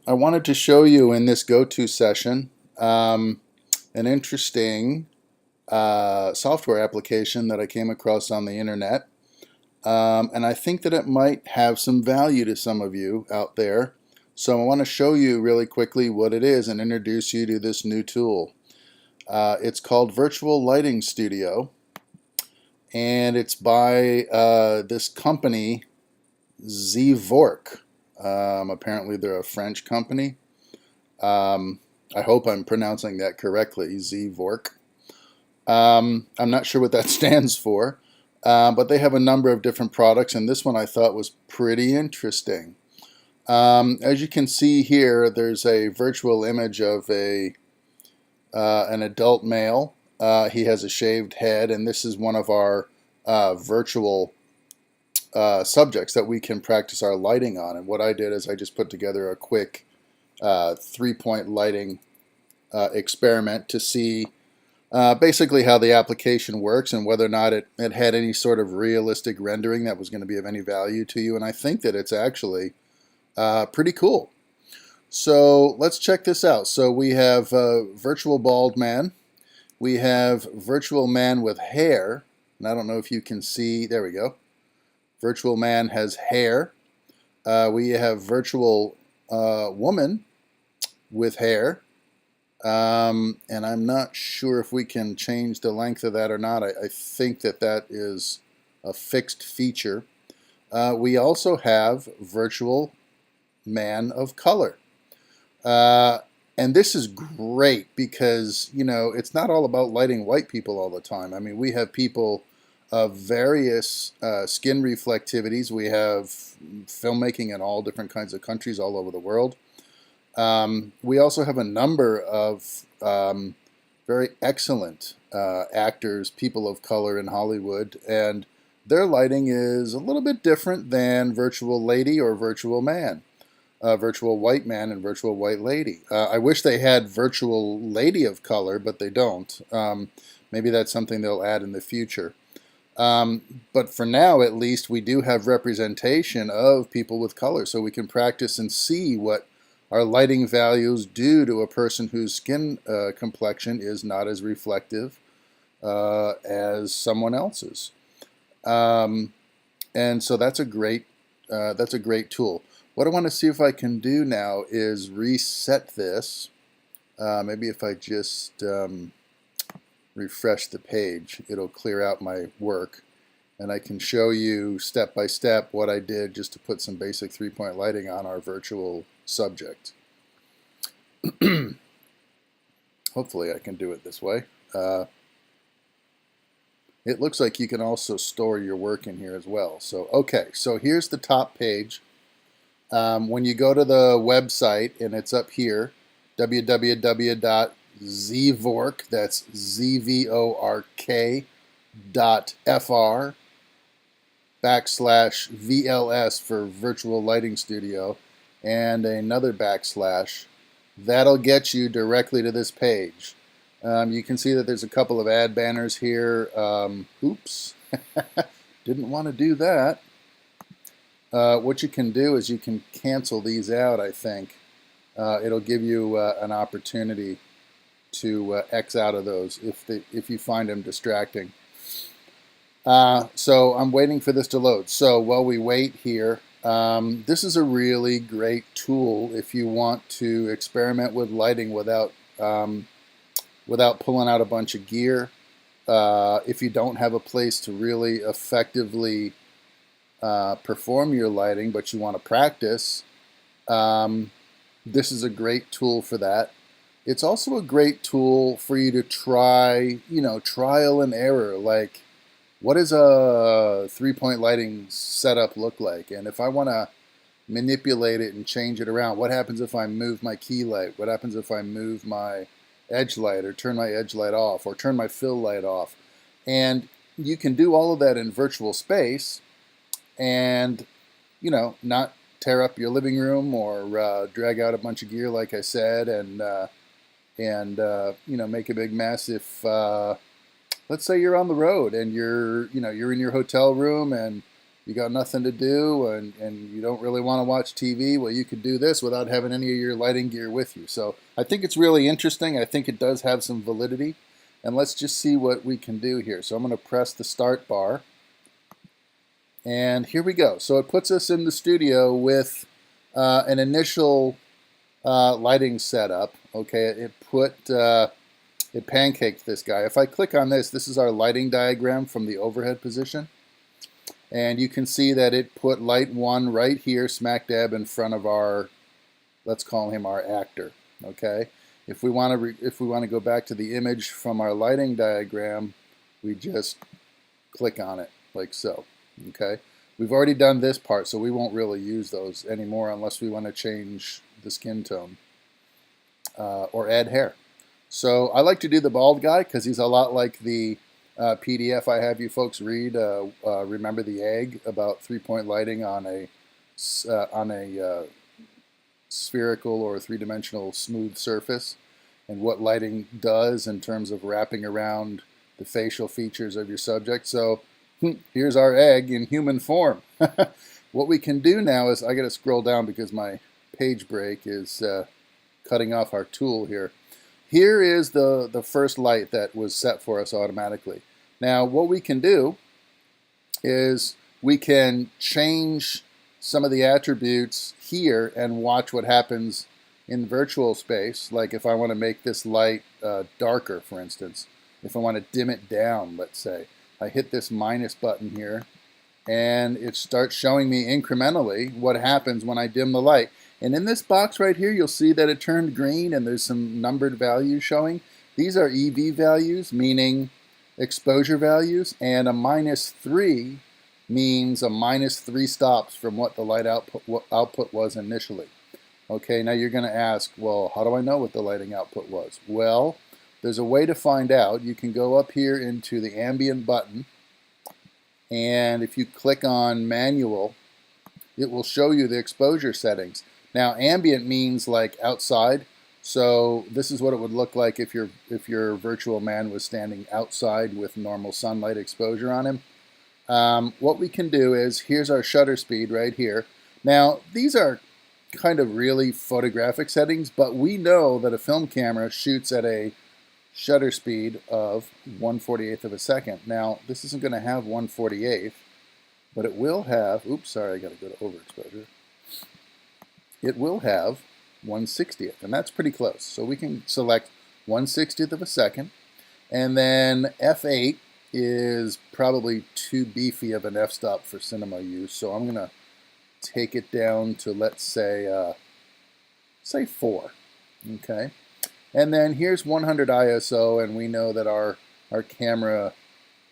I wanted to show you in this go-to session an interesting software application that I came across on the internet. And I think that it might have some value to some of you out there. So I want to show you really quickly what it is and introduce you to this new tool. It's called Virtual Lighting Studio, and it's by this company, ZVORK. Apparently they're a French company. I hope I'm pronouncing that correctly, ZVORK. I'm not sure what that stands for, but they have a number of different products, and this one I thought was pretty interesting. As you can see here, there's a virtual image of an adult male. He has a shaved head, and this is one of our virtual subjects that we can practice our lighting on. And what I did is I just put together a quick 3-point lighting experiment to see basically how the application works and whether or not it had any sort of realistic rendering that was going to be of any value to you. And I think that it's actually pretty cool. So let's check this out. So we have virtual bald man. We have virtual man with hair. And I don't know if you can see. There we go. Virtual man has hair. We have virtual woman with hair. And I'm not sure if we can change the length of that or not. I think that is a fixed feature. We also have virtual man of color. And this is great because, you know, it's not all about lighting white people all the time. I mean, we have people of various skin reflectivities. We have filmmaking in all different kinds of countries all over the world. We also have a number of very excellent actors, people of color in Hollywood, and their lighting is a little bit different than virtual lady or virtual man, virtual white man and virtual white lady. I wish they had virtual lady of color, but they don't. Maybe that's something they'll add in the future. But for now, at least, we do have representation of people with color, so we can practice and see what our lighting values do to a person whose skin complexion is not as reflective as someone else's. And so that's a great tool. What I want to see if I can do now is reset this. Maybe if I just refresh the page, it'll clear out my work, and I can show you step by step what I did just to put some basic 3-point lighting on our virtual subject. Hopefully I can do it this way. It looks like you can also store your work in here as well. So okay, so here's the top page. When you go to the website, and it's up here, www.zvork, that's ZVORK.fr/VLS for Virtual Lighting Studio, and another backslash. That'll get you directly to this page. You can see that there's a couple of ad banners here. Oops, didn't want to do that. What you can do is you can cancel these out, I think. It'll give you an opportunity to X out of those if you find them distracting. So I'm waiting for this to load. So while we wait here, this is a really great tool if you want to experiment with lighting without pulling out a bunch of gear. If you don't have a place to really effectively perform your lighting, but you want to practice, this is a great tool for that. It's also a great tool for you to try, trial and error. Like, what does a 3-point lighting setup look like? And if I want to manipulate it and change it around, what happens if I move my key light? What happens if I move my edge light, or turn my edge light off, or turn my fill light off? And you can do all of that in virtual space and, not tear up your living room or drag out a bunch of gear, like I said, and make a big mess if let's say you're on the road and you're in your hotel room and you got nothing to do and you don't really want to watch TV, well, you could do this without having any of your lighting gear with you. So I think it's really interesting. I think it does have some validity. And let's just see what we can do here. So I'm going to press the start bar. And here we go. So it puts us in the studio with an initial lighting setup. Okay, it pancaked this guy. If I click on this, this is our lighting diagram from the overhead position. And you can see that it put light 1 right here, smack dab in front of our, let's call him our actor. Okay. If we want to go back to the image from our lighting diagram, we just click on it like so. Okay. We've already done this part, so we won't really use those anymore unless we want to change the skin tone or add hair. So I like to do the bald guy because he's a lot like the PDF I have you folks read, Remember the Egg, about 3-point lighting on a spherical or three-dimensional smooth surface, and what lighting does in terms of wrapping around the facial features of your subject. So here's our egg in human form. What we can do now is, I got to scroll down because my page break is cutting off our tool here. Here is the first light that was set for us automatically. Now what we can do is we can change some of the attributes here and watch what happens in virtual space. Like if I want to make this light darker, for instance, if I want to dim it down, let's say, I hit this minus button here and it starts showing me incrementally what happens when I dim the light. And in this box right here, you'll see that it turned green and there's some numbered values showing. These are EV values, meaning exposure values, and a -3 means a -3 stops from what the light output was initially. Okay, now you're going to ask, well, how do I know what the lighting output was? Well, there's a way to find out. You can go up here into the ambient button, and if you click on manual, it will show you the exposure settings. Now, ambient means like outside, so this is what it would look like if your virtual man was standing outside with normal sunlight exposure on him. What we can do is, here's our shutter speed right here. Now, these are kind of really photographic settings, but we know that a film camera shoots at a shutter speed of 1/48th of a second. Now, this isn't going to have 1/48th, but it will have, oops, sorry, I got to go to overexposure. It will have 1/60th, and that's pretty close. So we can select 1/60th of a second, and then f8 is probably too beefy of an f-stop for cinema use, so I'm going to take it down to, let's say, say 4. Okay, and then here's 100 ISO, and we know that our camera,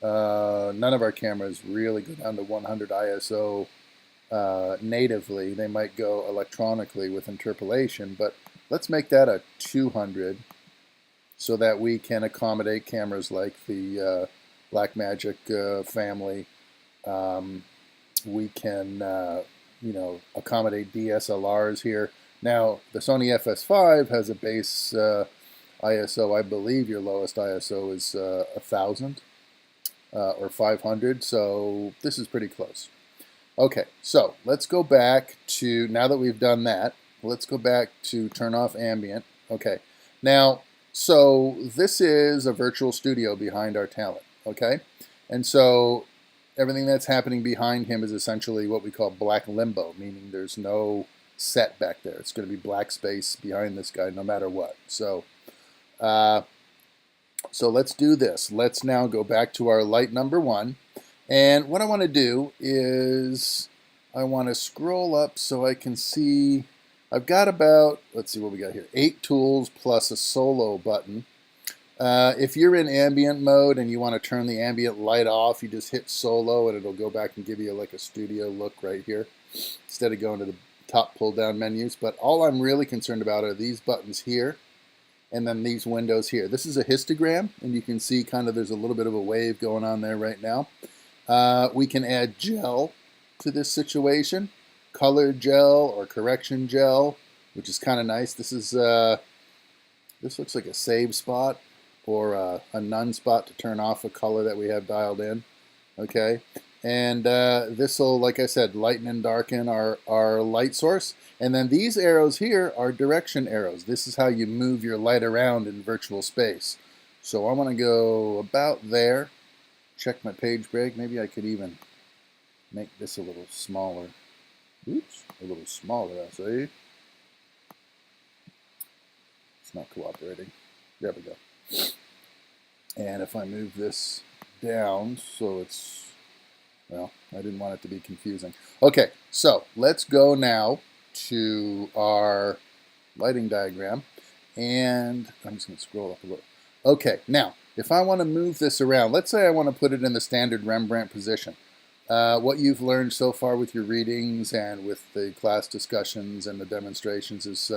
none of our cameras really go down to 100 ISO natively. They might go electronically with interpolation, but let's make that a 200 so that we can accommodate cameras like the Blackmagic family. We can accommodate DSLRs here. Now the Sony FS5 has a base ISO. I believe your lowest ISO is 1000 or 500, so this is pretty close. Okay, so let's go back to, now that we've done that, let's go back to turn off ambient. Okay, now, so this is a virtual studio behind our talent, okay? And so everything that's happening behind him is essentially what we call black limbo, meaning there's no set back there. It's going to be black space behind this guy no matter what. So, so let's do this. Let's now go back to our light number 1. And what I want to do is I want to scroll up so I can see, I've got about, let's see what we got here, 8 tools plus a solo button. If you're in ambient mode and you want to turn the ambient light off, you just hit solo and it'll go back and give you like a studio look right here instead of going to the top pull down menus. But all I'm really concerned about are these buttons here and then these windows here. This is a histogram, and you can see kind of there's a little bit of a wave going on there right now. We can add gel to this situation, color gel or correction gel, which is kind of nice. This is this looks like a save spot or a none spot to turn off a color that we have dialed in. Okay, And this will, like I said, lighten and darken our light source. And then these arrows here are direction arrows. This is how you move your light around in virtual space. So I want to go about there. Check my page break. Maybe I could even make this a little smaller. Oops, a little smaller, I see. It's not cooperating. There we go. And if I move this down so it's, well, I didn't want it to be confusing. Okay, so let's go now to our lighting diagram. And I'm just going to scroll up a little. Okay, now, if I want to move this around, let's say I want to put it in the standard Rembrandt position. What you've learned so far with your readings and with the class discussions and the demonstrations is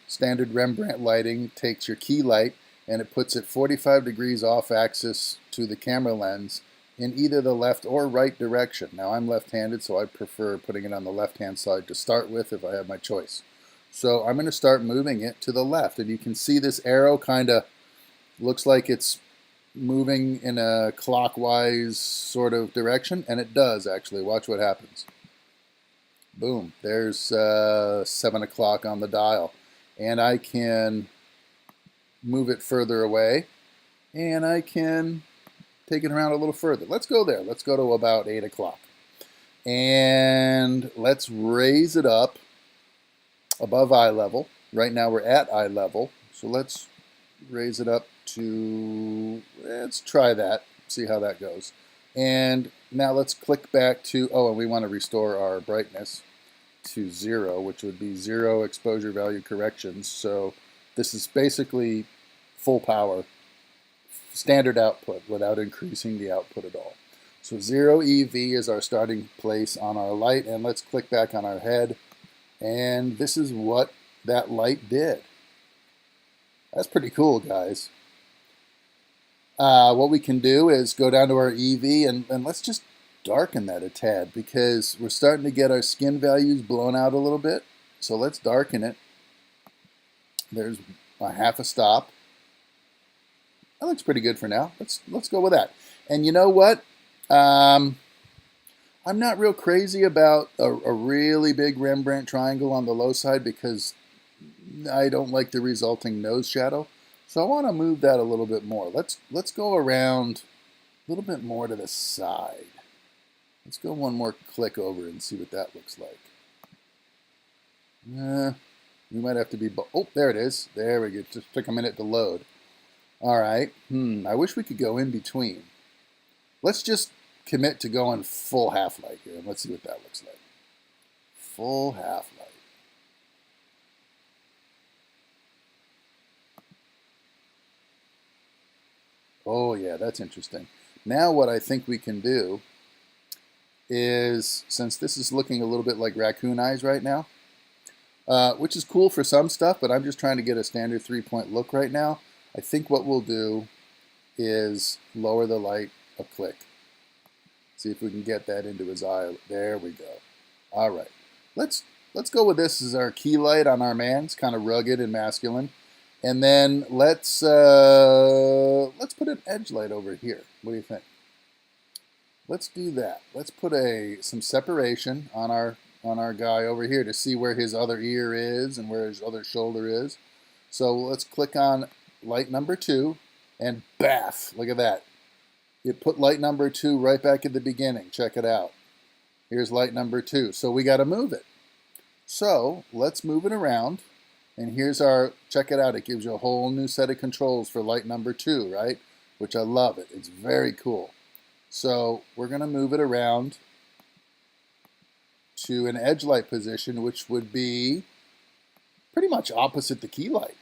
standard Rembrandt lighting takes your key light and it puts it 45 degrees off axis to the camera lens in either the left or right direction. Now I'm left-handed, so I prefer putting it on the left-hand side to start with if I have my choice. So I'm going to start moving it to the left, and you can see this arrow kind of looks like it's moving in a clockwise sort of direction, and it does actually. Watch what happens. Boom, there's 7 o'clock on the dial, and I can move it further away, and I can take it around a little further. Let's go there. Let's go to about 8 o'clock, and let's raise it up above eye level. Right now we're at eye level, so let's raise it up to, let's try that, see how that goes. And now let's click back to, oh, and we want to restore our brightness to 0, which would be 0 exposure value corrections. So this is basically full power, standard output without increasing the output at all. So 0 EV is our starting place on our light, and let's click back on our head, and this is what that light did. That's pretty cool, guys. What we can do is go down to our EV and let's just darken that a tad, because we're starting to get our skin values blown out a little bit. So let's darken it. There's a half a stop. That looks pretty good for now. Let's go with that. And you know what? I'm not real crazy about a really big Rembrandt triangle on the low side because I don't like the resulting nose shadow. So I want to move that a little bit more. Let's go around a little bit more to the side. Let's go one more click over and see what that looks like. We might have to be, oh, there it is. There we go. Just took a minute to load. All right. I wish we could go in between. Let's just commit to going full half light here, and let's see what that looks like. Full half light. Oh yeah, that's interesting. Now what I think we can do is, since this is looking a little bit like raccoon eyes right now, which is cool for some stuff, but I'm just trying to get a standard 3-point look right now, I think what we'll do is lower the light a click. See if we can get that into his eye. There we go. All right, let's go with this as our key light on our man. It's kind of rugged and masculine. And then let's put an edge light over here. What do you think? Let's do that. Let's put some separation on our guy over here to see where his other ear is and where his other shoulder is. So let's click on light number 2, and baff! Look at that. It put light number 2 right back at the beginning. Check it out. Here's light number 2. So we got to move it. So let's move it around. And here's our, check it out, it gives you a whole new set of controls for light number 2, right? Which I love it. It's very cool. So we're going to move it around to an edge light position, which would be pretty much opposite the key light.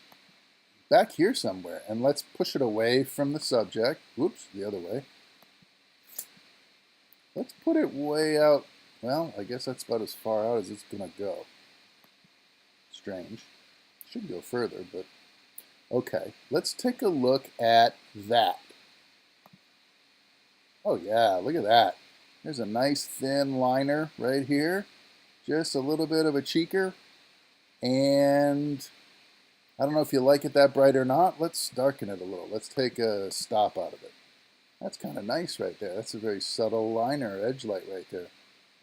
Back here somewhere. And let's push it away from the subject. Whoops, the other way. Let's put it way out. Well, I guess that's about as far out as it's going to go. Strange. Should go further, but okay. Let's take a look at that. Oh yeah, look at that. There's a nice thin liner right here. Just a little bit of a cheeker. And I don't know if you like it that bright or not. Let's darken it a little. Let's take a stop out of it. That's kind of nice right there. That's a very subtle liner edge light right there.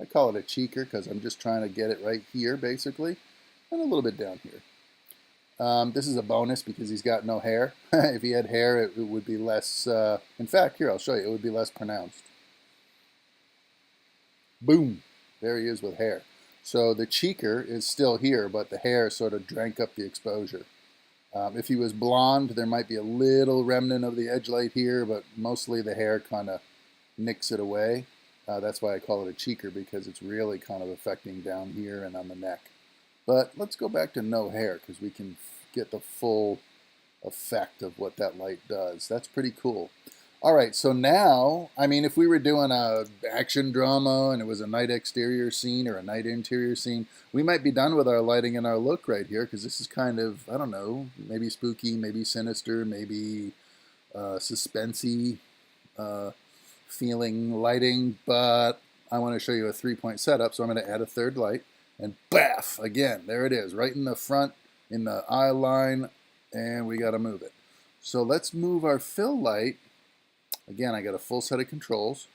I call it a cheeker because I'm just trying to get it right here basically, and a little bit down here. This is a bonus because he's got no hair. If he had hair, it would be less, in fact, here, I'll show you, it would be less pronounced. Boom, there he is with hair. So the cheeker is still here, but the hair sort of drank up the exposure. If he was blonde, there might be a little remnant of the edge light here, but mostly the hair kind of nicks it away. That's why I call it a cheeker, because it's really kind of affecting down here and on the neck. But let's go back to no hair, because we can get the full effect of what that light does. That's pretty cool. All right, so now, I mean, if we were doing a action drama and it was a night exterior scene or a night interior scene, we might be done with our lighting and our look right here, because this is kind of, I don't know, maybe spooky, maybe sinister, maybe suspensey feeling lighting, but I want to show you a 3-point setup, so I'm going to add a third light, and baff, again, there it is, right in the front, in the eye line, and we got to move it. So let's move our fill light. Again, I got a full set of controls.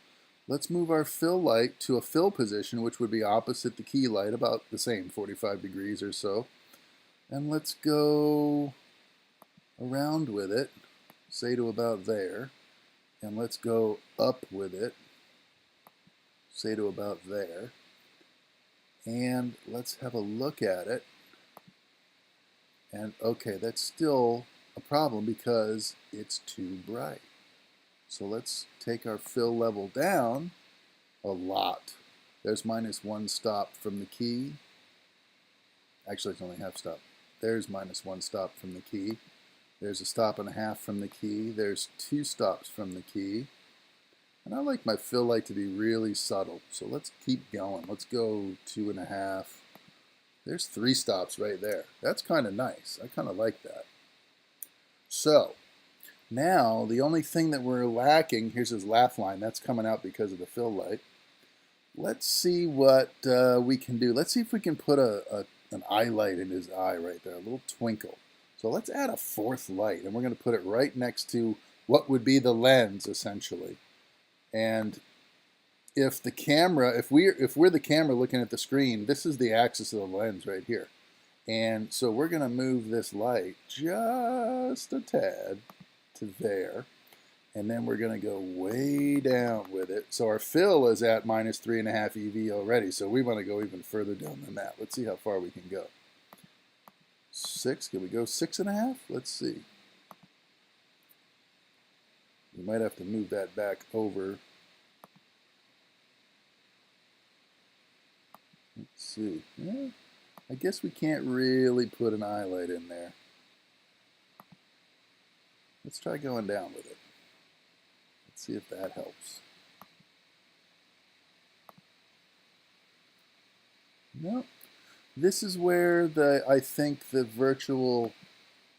Let's move our fill light to a fill position, which would be opposite the key light, about the same, 45 degrees or so. And let's go around with it, say to about there. And let's go up with it, say to about there. And let's have a look at it. And okay, that's still a problem because it's too bright. So let's take our fill level down a lot. There's -1 stop from the key. Actually, it's only half stop. There's -1 stop from the key. There's a 1.5 stops from the key. There's 2 stops from the key. And I like my fill light to be really subtle. So let's keep going. Let's go 2.5. There's 3 stops right there. That's kind of nice. I kind of like that. So now, the only thing that we're lacking, here's his laugh line. That's coming out because of the fill light. Let's see what we can do. Let's see if we can put an eye light in his eye right there, a little twinkle. So let's add a 4th light, and we're going to put it right next to what would be the lens, essentially. And if the camera, if we're the camera looking at the screen, this is the axis of the lens right here. And so we're going to move this light just a tad to there, and then we're going to go way down with it. So our fill is at -3.5 EV already, so we want to go even further down than that. Let's see how far we can go. 6, can we go 6.5? Let's see. We might have to move that back over. Let's see. Yeah, I guess we can't really put an eye light in there. Let's try going down with it. Let's see if that helps. Nope. This is where I think the virtual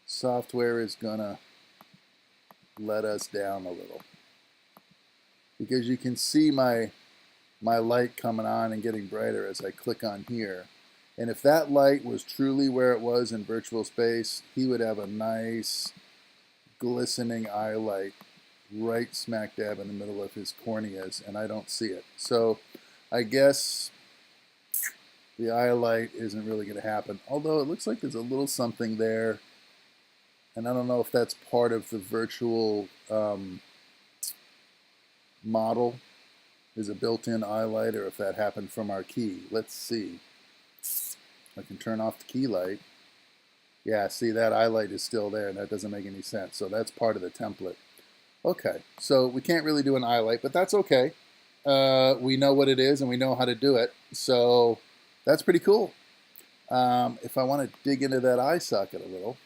software is gonna let us down a little, because you can see my light coming on and getting brighter as I click on here. And if that light was truly where it was in virtual space, he would have a nice glistening eye light right smack dab in the middle of his corneas, and I don't see it. So I guess the eye light isn't really going to happen, although it looks like there's a little something there, and I don't know if that's part of the virtual model, is a built-in eye light, or if that happened from our key. Let's see. I can turn off the key light. Yeah, see, that eye light is still there, and that doesn't make any sense. So that's part of the template. Okay, so we can't really do an eye light, but that's okay. We know what it is, and we know how to do it. So that's pretty cool. If I want to dig into that eye socket a little,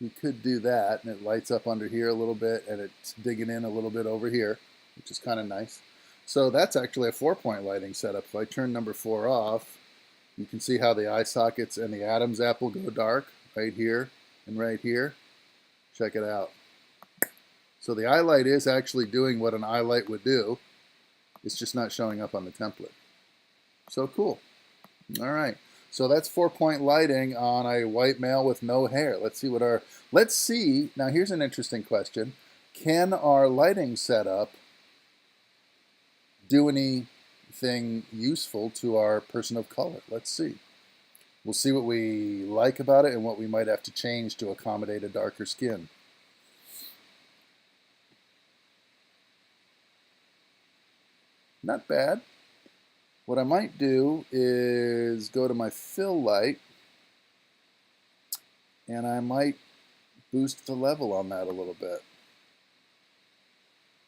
you could do that, and it lights up under here a little bit, and it's digging in a little bit over here, which is kind of nice. So that's actually a 4-point lighting setup. If I turn number 4 off, you can see how the eye sockets and the Adam's apple go dark right here and right here. Check it out. So the eye light is actually doing what an eye light would do. It's just not showing up on the template. So cool. All right. So that's 4-point lighting on a white male with no hair. Let's see. Now here's an interesting question. Can our lighting setup do anything useful to our person of color. Let's see. We'll see what we like about it and what we might have to change to accommodate a darker skin. Not bad. What I might do is go to my fill light, and I might boost the level on that a little bit.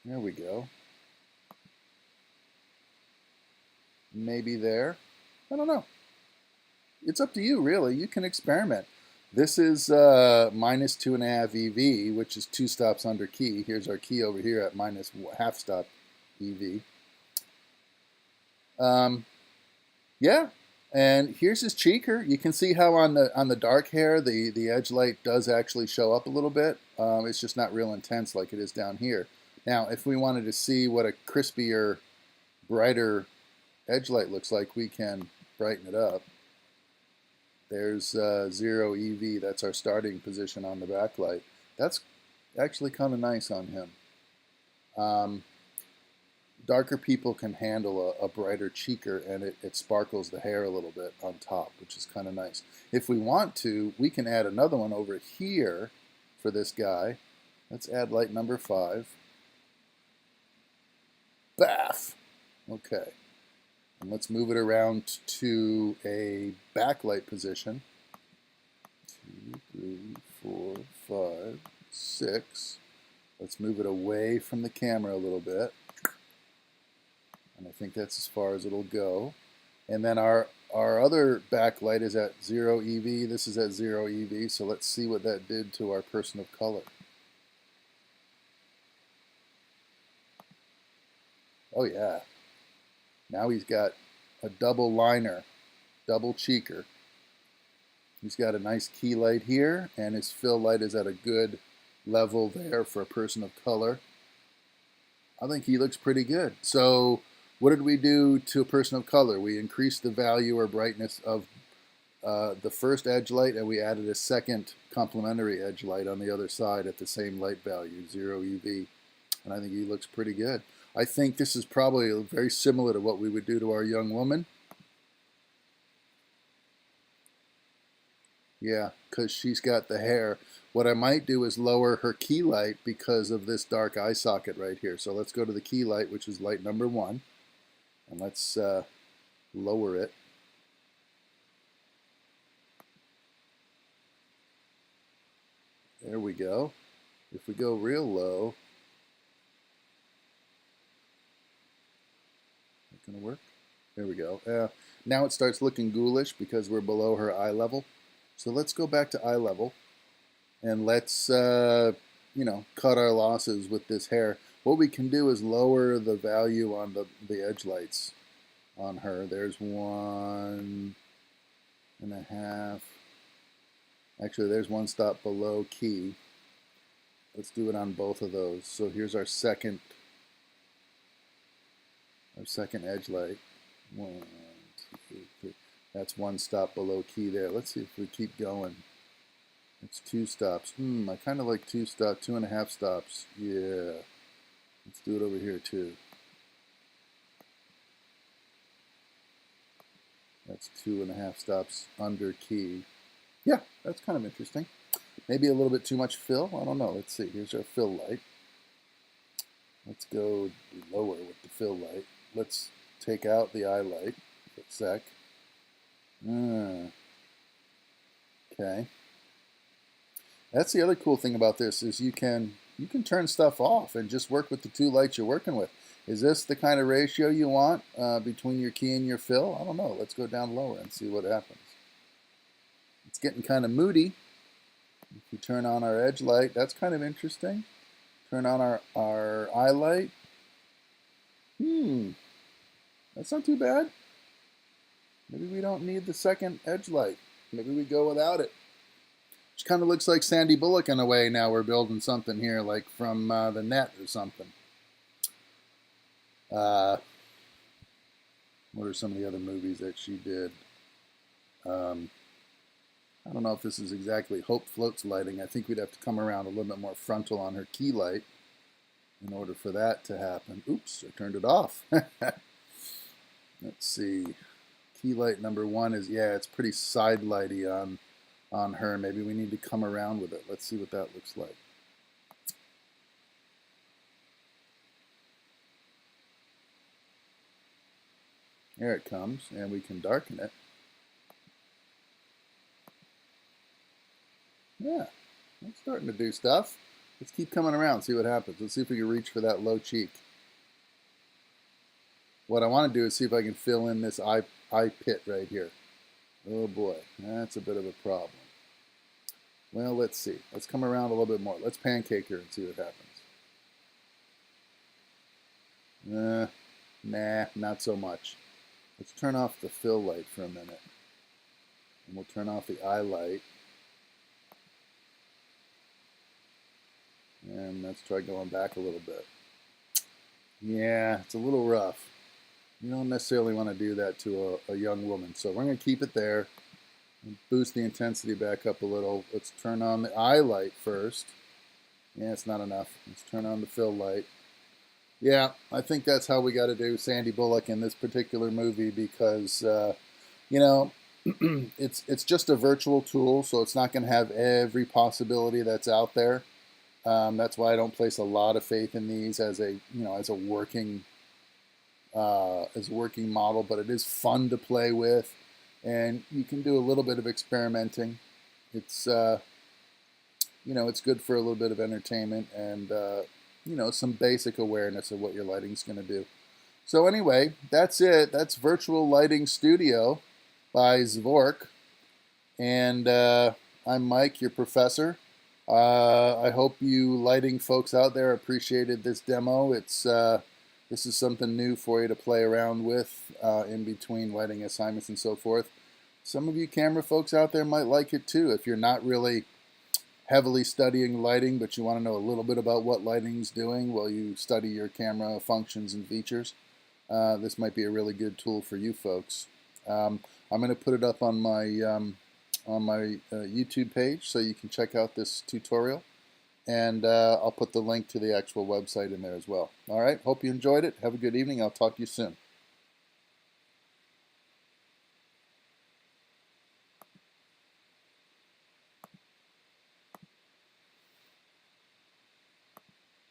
There we go. Maybe there. I don't know. It's up to you, really. You can experiment. This is minus 2.5 EV, which is 2 stops under key. Here's our key over here at minus half stop EV. Yeah, and here's his cheeker. You can see how on the dark hair, the edge light does actually show up a little bit. It's just not real intense like it is down here. Now, if we wanted to see what a crispier, brighter edge light looks like, we can brighten it up. There's 0 EV. That's our starting position on the backlight. That's actually kind of nice on him. Darker people can handle a brighter cheeker, and it sparkles the hair a little bit on top, which is kind of nice. If we want to, we can add another one over here for this guy. Let's add light number 5. Baff! Okay. And let's move it around to a backlight position. 2, 3, 4, 5, 6. Let's move it away from the camera a little bit. And I think that's as far as it'll go. And then our other backlight is at 0 EV. This is at 0 EV. So let's see what that did to our person of color. Oh yeah. Now he's got a double liner, double cheeker. He's got a nice key light here, and his fill light is at a good level there for a person of color. I think he looks pretty good. So what did we do to a person of color? We increased the value or brightness of the first edge light, and we added a second complementary edge light on the other side at the same light value, 0 EV. And I think he looks pretty good. I think this is probably very similar to what we would do to our young woman. Yeah, because she's got the hair. What I might do is lower her key light because of this dark eye socket right here. So let's go to the key light, which is light number 1. And let's lower it. There we go. If we go real low, is that going to work? There we go. Now it starts looking ghoulish because we're below her eye level. So let's go back to eye level, and let's you know, cut our losses with this hair. What we can do is lower the value on the edge lights on her. There's 1.5. Actually, there's 1 stop below key. Let's do it on both of those. So here's our second edge light. 1, 2, 3. That's 1 stop below key there. Let's see if we keep going. It's 2 stops. I kind of like 2 stops, 2.5 stops. Yeah. Let's do it over here too. That's 2.5 stops under key. Yeah, that's kind of interesting. Maybe a little bit too much fill. I don't know. Let's see. Here's our fill light. Let's go lower with the fill light. Let's take out the eye light for a sec. Okay. That's the other cool thing about this is you can turn stuff off and just work with the 2 lights you're working with. Is this the kind of ratio you want between your key and your fill? I don't know. Let's go down lower and see what happens. It's getting kind of moody. If we turn on our edge light, that's kind of interesting. Turn on our eye light. That's not too bad. Maybe we don't need the second edge light. Maybe we go without it. Which kind of looks like Sandy Bullock in a way. Now we're building something here, like from the net or something. What are some of the other movies that she did? I don't know if this is exactly Hope Float's lighting. I think we'd have to come around a little bit more frontal on her key light. in order for that to happen. Oops, I turned it off. Let's see. Key light number 1 is, yeah, it's pretty side lighty on her. Maybe we need to come around with it. Let's see what that looks like. There it comes, and we can darken it. Yeah, it's starting to do stuff. Let's keep coming around, see what happens. Let's see if we can reach for that low cheek. What I want to do is see if I can fill in this eye pit right here. Oh boy, that's a bit of a problem. Well, let's see. Let's come around a little bit more. Let's pancake her and see what happens. Nah, not so much. Let's turn off the fill light for a minute. And we'll turn off the eye light. And let's try going back a little bit. Yeah, it's a little rough. You don't necessarily want to do that to a young woman. So we're going to keep it there and boost the intensity back up a little. Let's turn on the eye light first. Yeah, it's not enough. Let's turn on the fill light. Yeah, I think that's how we got to do Sandy Bullock in this particular movie because, you know, it's just a virtual tool, so it's not going to have every possibility that's out there. That's why I don't place a lot of faith in these as a working model, but it is fun to play with, and you can do a little bit of experimenting. It's it's good for a little bit of entertainment and some basic awareness of what your lighting's going to do. So anyway, that's it. That's Virtual Lighting Studio by ZVORK, and I'm Mike, your professor. I hope you lighting folks out there appreciated this demo. This is something new for you to play around with in between lighting assignments and so forth. Some of you camera folks out there might like it too. If you're not really heavily studying lighting, but you want to know a little bit about what lighting's doing while you study your camera functions and features, this might be a really good tool for you folks. I'm going to put it up on my YouTube page so you can check out this tutorial, and I'll put the link to the actual website in there as well. All right, hope you enjoyed it. Have a good evening. I'll talk to you soon.